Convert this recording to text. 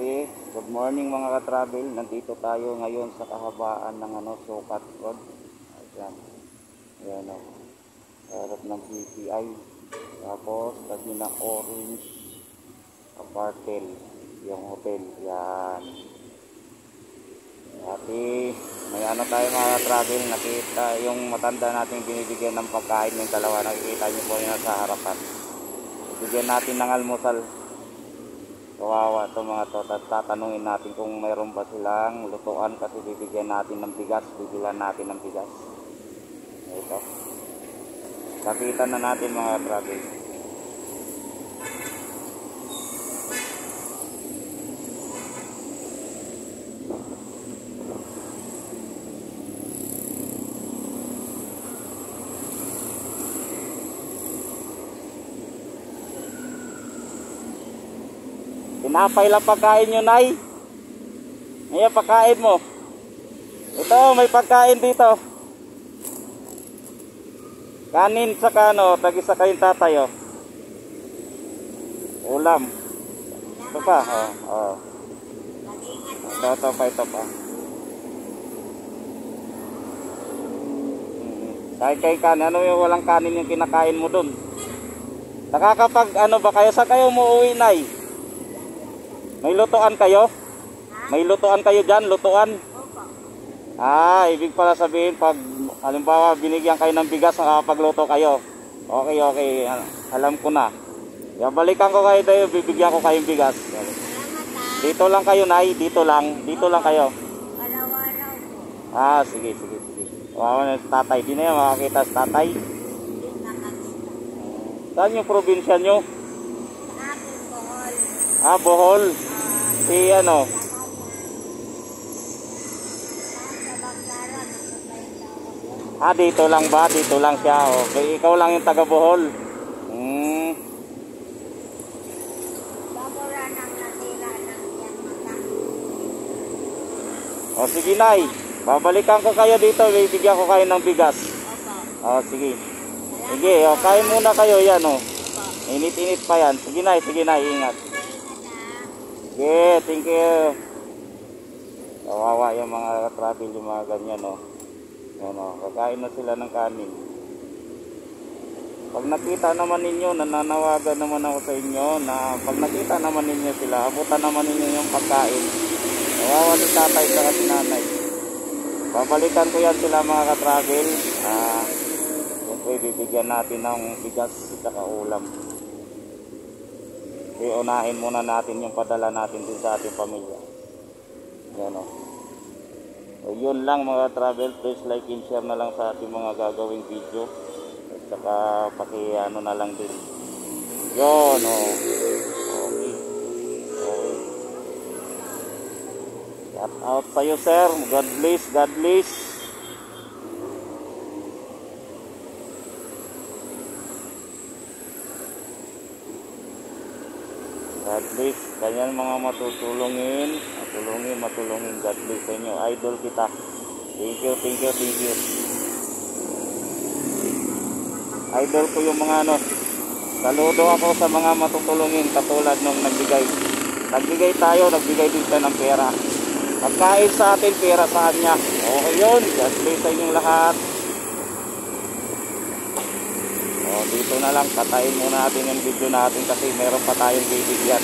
Okay, good morning mga ka-travel. Nandito tayo ngayon sa kahabaan ng Sukat Road. Ayan. Ayan o. Harap ng BPI. Tapos, tabi ng Orange Apartel. Yung hotel. Yan. Dati, may tayo mga ka-travel. Nakita yung matanda natin binibigyan ng pagkain ng dalawa. Nakikita nyo po yun sa harapan. Bigyan natin ng almusal. Kawawa ito mga to. Tatanungin natin kung mayroon ba silang lutuan kasi bibigyan natin ng bigas. Bibilan natin ng bigas. Ito. Kapitan na natin mga travel. Tinapay lang pagkain nyo, Nay. Ngayon, pagkain mo. Ito, may pagkain dito. Kanin sa kano, tag-isa kayong tatay, oh. Ulam. Ito pa, oh. Ito pa. Kahit kanin, ano yung walang kanin yung kinakain mo dun? Nakakapag, ba kayo? Saan kayo umuwi, Nay? May lutuan kayo? May lutuan kayo dyan? Lutuan? Ibig pala sabihin pag halimbawa binigyan kayo ng bigas nakakapagluto kayo. Okay. Alam ko na. Balikan ko kayo tayo, bibigyan ko kayong bigas. Dito lang kayo, Nay. Dito lang kayo. Sige. Wow, tatay. Di na yan makakita sa tatay. Saan yung probinsya nyo? Bohol. Si ano? Dito lang ba? Dito lang siya. Okay, ikaw lang yung taga Bohol. Sige, Nay. Babalikan ko kayo dito. Bibigyan ko kayo ng bigas. Sige. Sige, kain muna kayo yan, Init-init pa yan. Sige, Nay. Ingat. Okay, thank you. Kawawa yung mga travel, yung mga ganyan, kakain na sila ng kanin. Pag nakita naman ninyo, nananawagan naman ako sa inyo na pag nakita naman ninyo sila, abutan naman ninyo yung pagkain. Kawawa si tatay sa si nanay. Babalikan ko yan sila mga ka-travel. Siyempre bibigyan natin ng bigas at ulam. Unahin muna natin yung padala natin din sa ating pamilya. Yan So, yun lang mga travel. Please like and share na lang sa ating mga gagawing video. At saka paki-ano na lang din. Yun Okay. Shout out sa'yo, sir. God bless. God bless. Ganyan mga matulungin. God bless sa inyo. Idol kita. Thank you. Idol ko yung mga saludo ako sa mga matutulungin katulad nung nagbigay din siya ng pera. Pagkain sa atin, pera sa kanya. Okay yun. God bless sa inyong lahat. Dito na lang, katayin muna natin yung video natin kasi meron pa tayong bibigyan.